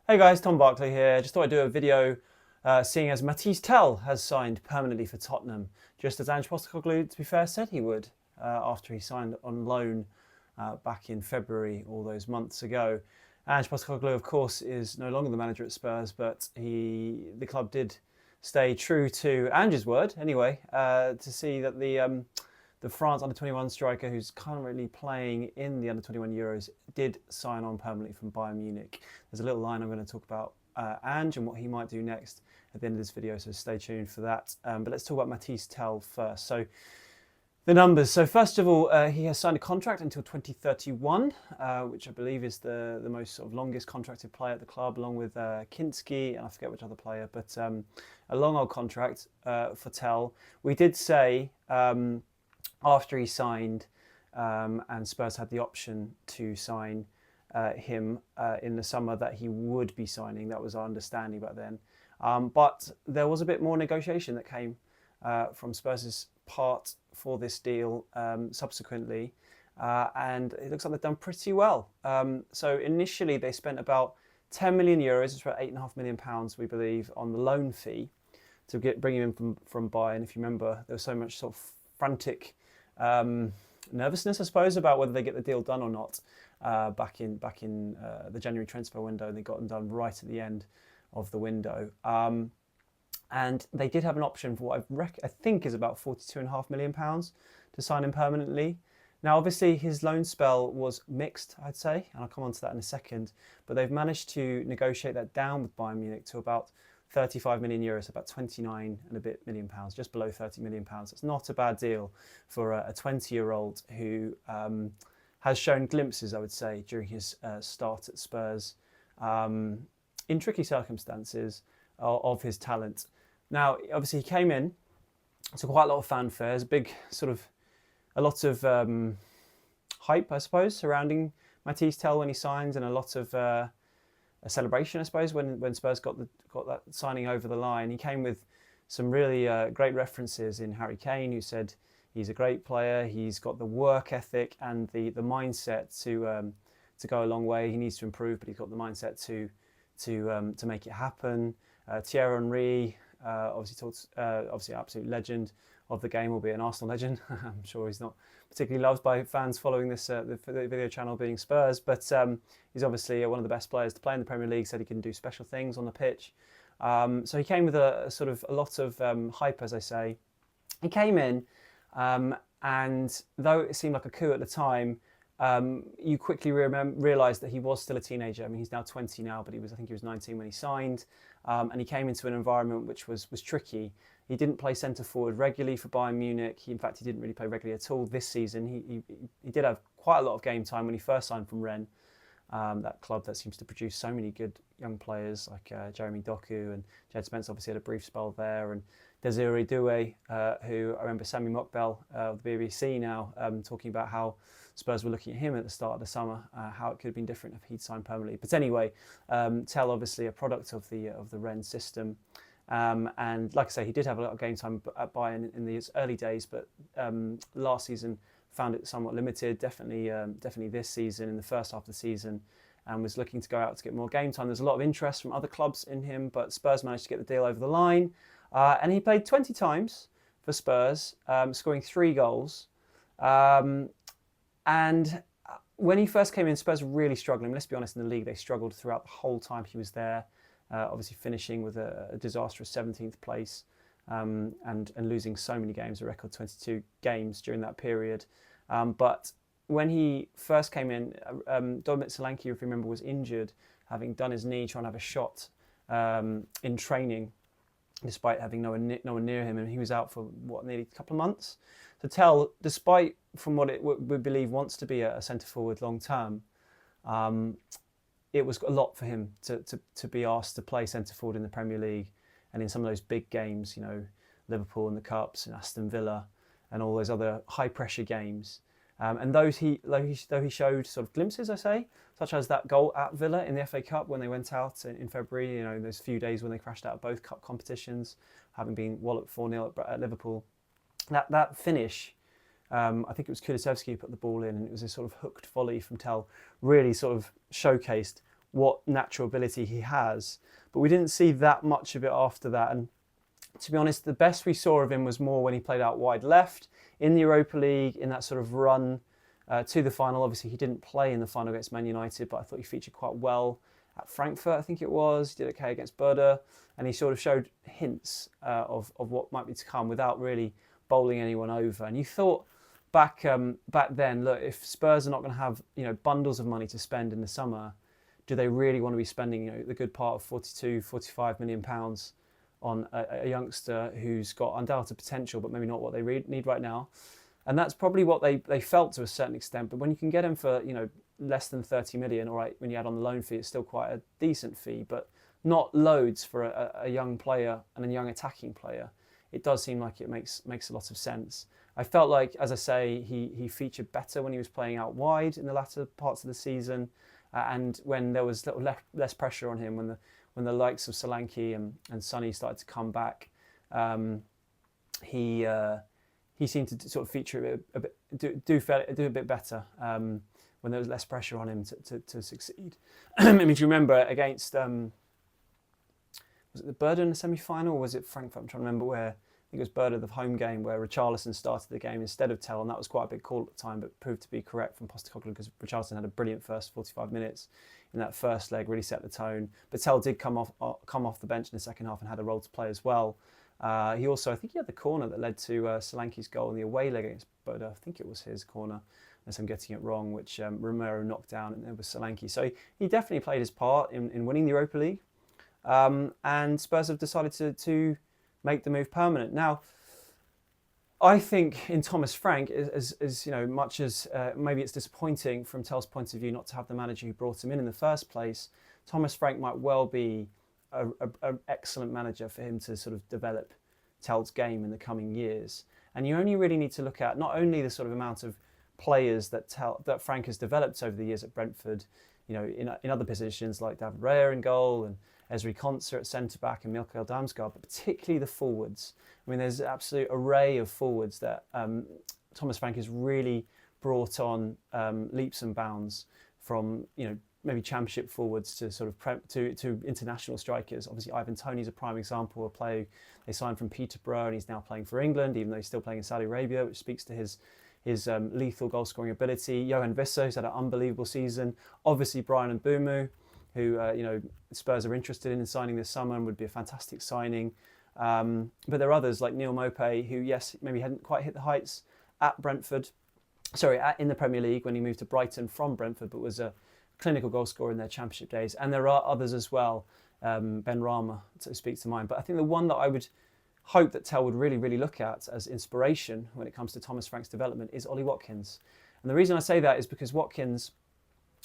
Hey guys, Tom Barclay here. Just thought I'd do a video seeing as Mathys Tel has signed permanently for Tottenham, just as Ange Postecoglou, to be fair, said he would after he signed on loan back in February, all those months ago. Ange Postecoglou, of course, is no longer the manager at Spurs, but the club did stay true to Ange's word, anyway, to see that the France under-21 striker, who's currently playing in the under-21 Euros, did sign on permanently from Bayern Munich. There's a little line I'm going to talk about Ange and what he might do next at the end of this video, so stay tuned for that. But let's talk about Mathys Tel first. So the numbers. So first of all, he has signed a contract until 2031, which I believe is the most sort of longest contracted player at the club, along with Kinski, and I forget which other player, but a long old contract for Tel. We did say after he signed and Spurs had the option to sign him in the summer that he would be signing. That was our understanding back then. But there was a bit more negotiation that came from Spurs' part for this deal subsequently. And it looks like they've done pretty well. So initially they spent about 10 million euros, it's about £8.5 million, we believe, on the loan fee to bring him in from Bayern. If you remember, there was so much sort of frantic nervousness, I suppose, about whether they get the deal done or not back in the January transfer window. They got them done right at the end of the window, and they did have an option for what I think is about £42.5 million to sign him permanently. Now, obviously, his loan spell was mixed, I'd say, and I'll come on to that in a second. But they've managed to negotiate that down with Bayern Munich to about 35 million euros, about 29 and a bit million pounds, just below 30 million pounds. It's not a bad deal for a 20-year-old who has shown glimpses, I would say, during his start at Spurs in tricky circumstances of his talent. Now, obviously, he came in to quite a lot of fanfare. There's a lot of hype, I suppose, surrounding Mathys Tel when he signs, and a lot of a celebration, I suppose, when Spurs got that signing over the line. He came with some really great references in Harry Kane, who said he's a great player, he's got the work ethic and the mindset to go a long way. He needs to improve, but he's got the mindset to make it happen. Thierry Henry, obviously absolute legend of the game, albeit an Arsenal legend. I'm sure he's not particularly loved by fans following this the video channel being Spurs, but he's obviously one of the best players to play in the Premier League. Said he can do special things on the pitch. So he came with a lot of hype, as I say. He came in, and though it seemed like a coup at the time, you quickly realised that he was still a teenager. I mean, he's now 20 now, but I think he was 19 when he signed, and he came into an environment which was tricky. He didn't play centre forward regularly for Bayern Munich. In fact, he didn't really play regularly at all this season. He did have quite a lot of game time when he first signed from Rennes, that club that seems to produce so many good young players like Jeremy Doku, and Jed Spence obviously had a brief spell there, and Desiree Doué, who I remember Sami Mokbel of the BBC now talking about how Spurs were looking at him at the start of the summer, how it could have been different if he'd signed permanently. But anyway, Tel obviously a product of the Rennes system. And like I say, he did have a lot of game time at Bayern in these early days, but last season found it somewhat limited. Definitely this season, in the first half of the season, and was looking to go out to get more game time. There's a lot of interest from other clubs in him, but Spurs managed to get the deal over the line, and he played 20 times for Spurs, scoring 3 goals. And when he first came in, Spurs were really struggling. Let's be honest, in the league they struggled throughout the whole time he was there. Obviously finishing with a disastrous 17th place and losing so many games, a record 22 games during that period. But when he first came in, Dominic Solanke, if you remember, was injured, having done his knee trying to have a shot in training, despite having no one near him, and he was out for nearly a couple of months. So Tel, despite from what we believe wants to be a centre forward long term, it was a lot for him to be asked to play centre forward in the Premier League and in some of those big games, Liverpool and the Cups and Aston Villa and all those other high pressure games. And though he showed sort of glimpses, I say, such as that goal at Villa in the FA Cup when they went out in February, those few days when they crashed out of both cup competitions, having been walloped 4-0 at Liverpool. That finish, I think it was Kulusevski who put the ball in, and it was a sort of hooked volley from Tel, really sort of showcased what natural ability he has. But we didn't see that much of it after that. And to be honest, the best we saw of him was more when he played out wide left in the Europa League, in that sort of run to the final. Obviously, he didn't play in the final against Man United, but I thought he featured quite well at Frankfurt, I think it was. He did okay against Werder, and he sort of showed hints of what might be to come without really bowling anyone over. And you thought back then, look, if Spurs are not going to have bundles of money to spend in the summer, do they really want to be spending the good part of 42, 45 million pounds on a youngster who's got undoubted potential, but maybe not what they need right now? And that's probably what they felt to a certain extent. But when you can get him for less than 30 million, all right, when you add on the loan fee, it's still quite a decent fee, but not loads for a young player and a young attacking player. It does seem like it makes a lot of sense. I felt like, as I say, he featured better when he was playing out wide in the latter parts of the season, and when there was less pressure on him, when the likes of Solanke and Sonny started to come back, he seemed to sort of feature a bit, do a bit better when there was less pressure on him to succeed. I mean, do you remember against was it the Werder in the semi-final, or was it Frankfurt? I'm trying to remember where. I think it was Werder, the home game, where Richarlison started the game instead of Tel, and that was quite a big call at the time, but proved to be correct from Postecoglou because Richarlison had a brilliant first 45 minutes in that first leg, really set the tone. But Tel did come off the bench in the second half and had a role to play as well. He also, I think he had the corner that led to Solanke's goal in the away leg against Werder. I think it was his corner, unless I'm getting it wrong, which Romero knocked down, and it was Solanke. So he definitely played his part in winning the Europa League. And Spurs have decided to make the move permanent. Now, I think in Thomas Frank, as much as maybe it's disappointing from Tel's point of view not to have the manager who brought him in the first place, Thomas Frank might well be an excellent manager for him to sort of develop Tel's game in the coming years. And you only really need to look at not only the sort of amount of players that Frank has developed over the years at Brentford, in other positions like David Raya in goal and Ezri Konsa at centre-back and Mikael Damsgaard, but particularly the forwards. I mean, there's an absolute array of forwards that Thomas Frank has really brought on leaps and bounds from, maybe championship forwards to sort of to international strikers. Obviously, Ivan Toney's a prime example, a player who they signed from Peterborough, and he's now playing for England, even though he's still playing in Saudi Arabia, which speaks to his lethal goal-scoring ability. Johan Visso's had an unbelievable season. Obviously, Brian Mbeumo, who Spurs are interested in signing this summer and would be a fantastic signing. But there are others like Neil Maupay, who, yes, maybe hadn't quite hit the heights at Brentford, in the Premier League when he moved to Brighton from Brentford, but was a clinical goal scorer in their championship days. And there are others as well, Ben Rama speaks to mind. But I think the one that I would hope that Tel would really, really look at as inspiration when it comes to Thomas Frank's development is Ollie Watkins. And the reason I say that is because Watkins,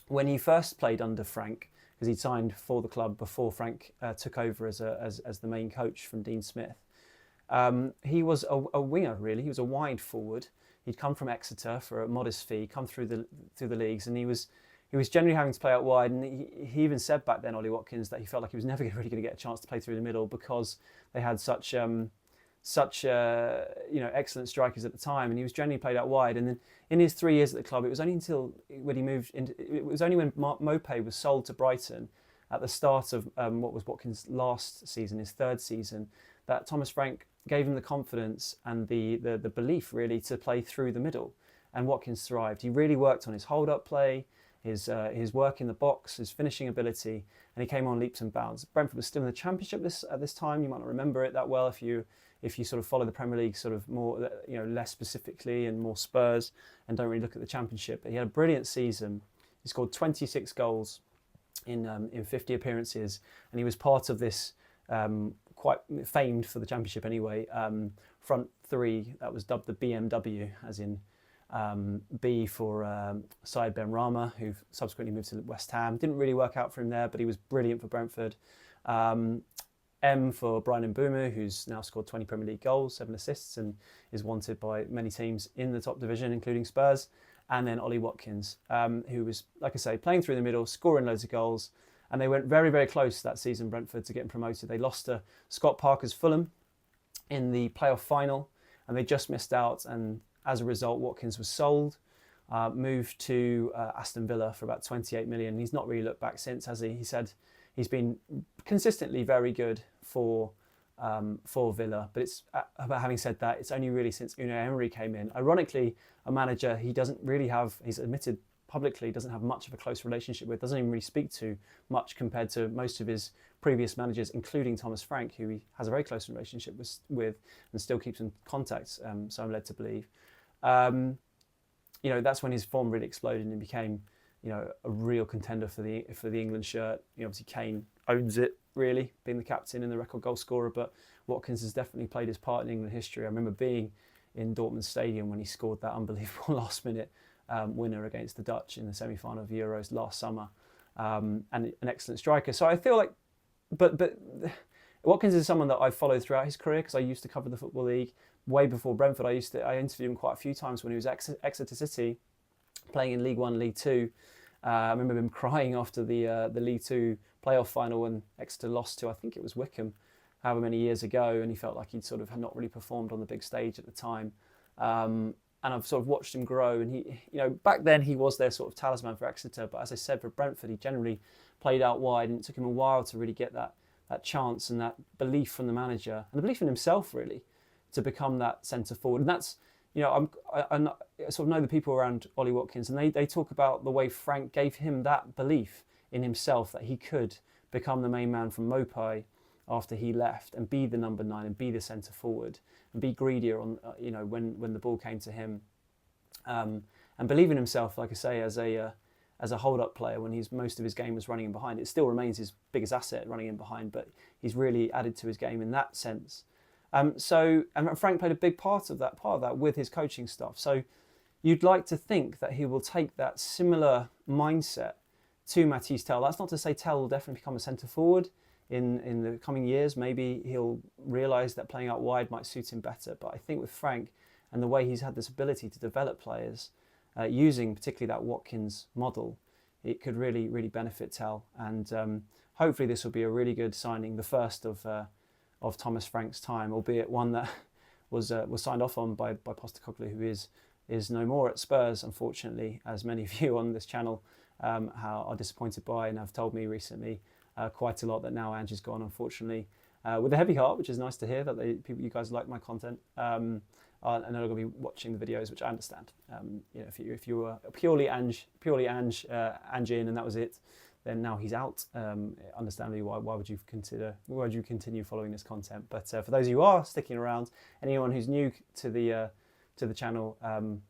when he first played under Frank, because he'd signed for the club before Frank took over as the main coach from Dean Smith, he was a winger, really. He was a wide forward. He'd come from Exeter for a modest fee, come through the leagues, and he was generally having to play out wide. And he even said back then, Ollie Watkins, that he felt like he was never really going to get a chance to play through the middle because they had such excellent strikers at the time, and he was generally played out wide. And then in his 3 years at the club, it was only when Maupay was sold to Brighton at the start of what was Watkins' last season, his third season, that Thomas Frank gave him the confidence and the belief really to play through the middle, and Watkins thrived. He really worked on his hold-up play, his work in the box, his finishing ability, and he came on leaps and bounds. Brentford was still in the Championship at this time. You might not remember it that well if you sort of follow the Premier League sort of more, less specifically and more Spurs and don't really look at the Championship. But he had a brilliant season. He scored 26 goals in 50 appearances, and he was part of this quite famed for the Championship anyway, front three that was dubbed the BMW, as in B for Said Ben Rama, who subsequently moved to West Ham. Didn't really work out for him there, but he was brilliant for Brentford. M for Brian Mbeumo, who's now scored 20 Premier League goals, 7 assists, and is wanted by many teams in the top division, including Spurs. And then Ollie Watkins, who was, like I say, playing through the middle, scoring loads of goals. And they went very, very close that season, Brentford, to getting promoted. They lost to Scott Parker's Fulham in the playoff final, and they just missed out. And as a result, Watkins was sold moved to Aston Villa for about 28 million. He's not really looked back since, has he? He said he's been consistently very good for Villa, but but having said that, it's only really since Unai Emery came in. Ironically, a manager he doesn't really have, he's admitted publicly, doesn't have much of a close relationship with, doesn't even really speak to much compared to most of his previous managers, including Thomas Frank, who he has a very close relationship with and still keeps in contact, so I'm led to believe. That's when his form really exploded and he became, a real contender for the England shirt. Obviously Kane owns it, really, being the captain and the record goal scorer, but Watkins has definitely played his part in England history. I remember being in Dortmund Stadium when he scored that unbelievable last-minute winner against the Dutch in the semi-final of Euros last summer, and an excellent striker. So I feel like, but Watkins is someone that I've followed throughout his career because I used to cover the Football League way before Brentford. I interviewed him quite a few times when he was at Exeter City, playing in League One, League Two. I remember him crying after the League Two playoff final when Exeter lost to, I think it was Wickham, however many years ago, and he felt like he'd sort of had not really performed on the big stage at the time. And I've sort of watched him grow, and he, back then he was their sort of talisman for Exeter, but as I said, for Brentford, he generally played out wide, and it took him a while to really get that chance and that belief from the manager, and the belief in himself, really, to become that centre forward. And that's, I sort of know the people around Ollie Watkins, and they talk about the way Frank gave him that belief in himself that he could become the main man from Mopai after he left and be the number 9 and be the centre forward and be greedier on, when the ball came to him, and believe in himself, like I say, as a hold-up player when most of his game was running in behind. It still remains his biggest asset, running in behind, but he's really added to his game in that sense. And Frank played a big part of that with his coaching staff. So you'd like to think that he will take that similar mindset to Mathys Tel. That's not to say Tel will definitely become a centre forward in the coming years. Maybe he'll realise that playing out wide might suit him better. But I think with Frank and the way he's had this ability to develop players, using particularly that Watkins model, it could really, really benefit Tel. And hopefully this will be a really good signing, the first of Thomas Frank's time, albeit one that was signed off on by Postecoglou, who is no more at Spurs, unfortunately, as many of you on this channel are disappointed by and have told me recently quite a lot that now Ange is gone, unfortunately, with a heavy heart, which is nice to hear that you guys like my content. And they're going to be watching the videos, which I understand. If you were purely Ange in, and that was it, then now he's out. Understandably, why would you continue following this content? But for those who are sticking around, anyone who's new to the channel,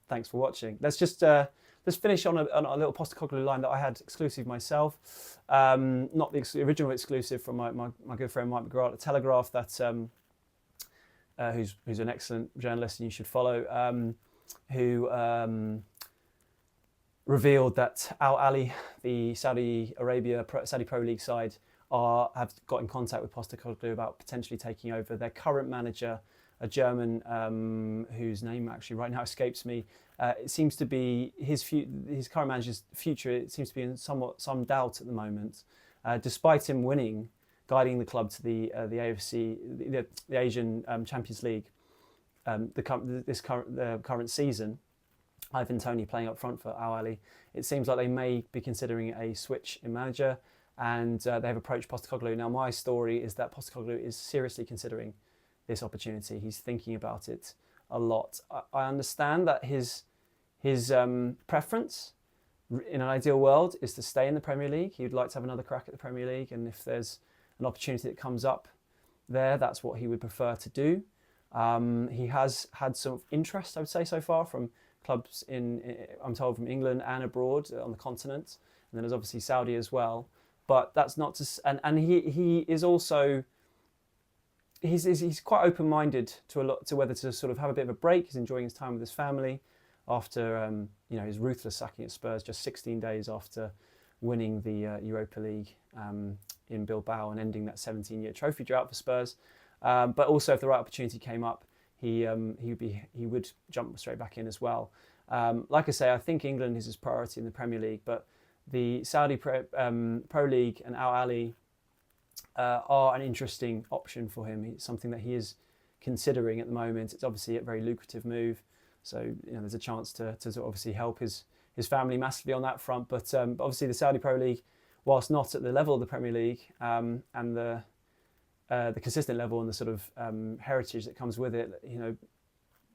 thanks for watching. Let's finish on a little Postecoglou line that I had exclusive myself, not the original exclusive from my good friend Mike McGrath at The Telegraph, who's an excellent journalist and you should follow, who revealed that Al Ahly, the Saudi Pro League side, have got in contact with Postecoglou about potentially taking over their current manager, a German whose name actually right now escapes me. It seems to be his current manager's future. It seems to be in some doubt at the moment, despite him guiding the club to the AFC, the Asian Champions League, the current season. Ivan Toney playing up front for Al Ahly. It seems like they may be considering a switch in manager, and they've approached Postecoglou. Now, my story is that Postecoglou is seriously considering this opportunity. He's thinking about it a lot. I understand that his preference in an ideal world is to stay in the Premier League. He'd like to have another crack at the Premier League, and if there's an opportunity that comes up there, that's what he would prefer to do. He has had some interest, I would say, so far from clubs I'm told, from England and abroad on the continent, and then there's obviously Saudi as well. But that's not to, and he is also, he's quite open-minded to whether to sort of have a bit of a break. He's enjoying his time with his family after his ruthless sacking at Spurs just 16 days after winning the Europa League in Bilbao and ending that 17-year trophy drought for Spurs. But also, if the right opportunity came up, he would jump straight back in as well. Like I say, I think England is his priority in the Premier League, but the Saudi Pro League and Al Ahly are an interesting option for him. It's something that he is considering at the moment. It's obviously a very lucrative move. So there's a chance to sort of obviously help his family massively on that front. But obviously the Saudi Pro League, whilst not at the level of the Premier League and the consistent level and the sort of heritage that comes with it,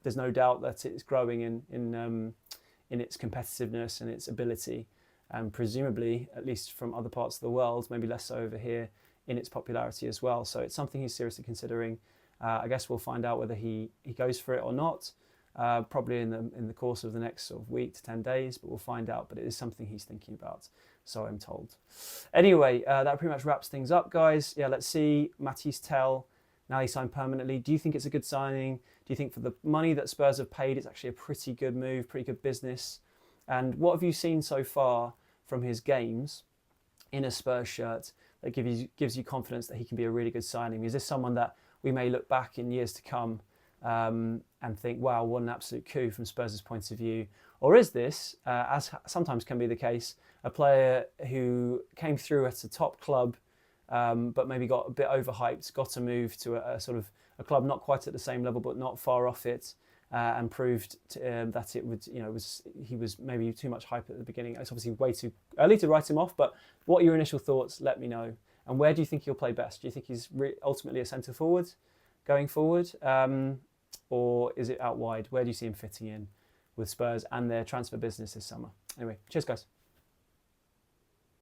there's no doubt that it's growing in its competitiveness and its ability, and presumably, at least from other parts of the world, maybe less so over here, in its popularity as well. So it's something he's seriously considering. I guess we'll find out whether he goes for it or not, probably in the course of the next sort of week to 10 days, but we'll find out. But it is something he's thinking about, so I'm told. Anyway, that pretty much wraps things up, guys. Yeah, let's see. Mathys Tel, now he signed permanently. Do you think it's a good signing? Do you think for the money that Spurs have paid, it's actually a pretty good move, pretty good business? And what have you seen so far from his games in a Spurs shirt that gives you confidence that he can be a really good signing? Is this someone that we may look back in years to come and think, wow, what an absolute coup from Spurs' point of view? Or is this, as sometimes can be the case, a player who came through at a top club but maybe got a bit overhyped, got a move to a sort of a club not quite at the same level but not far off it, and proved that it would, he was maybe too much hype at the beginning. It's obviously way too early to write him off, but what are your initial thoughts? Let me know. And where do you think he'll play best? Do you think he's ultimately a centre forward going forward, or is it out wide? Where do you see him fitting in with Spurs and their transfer business this summer? Anyway, cheers, guys.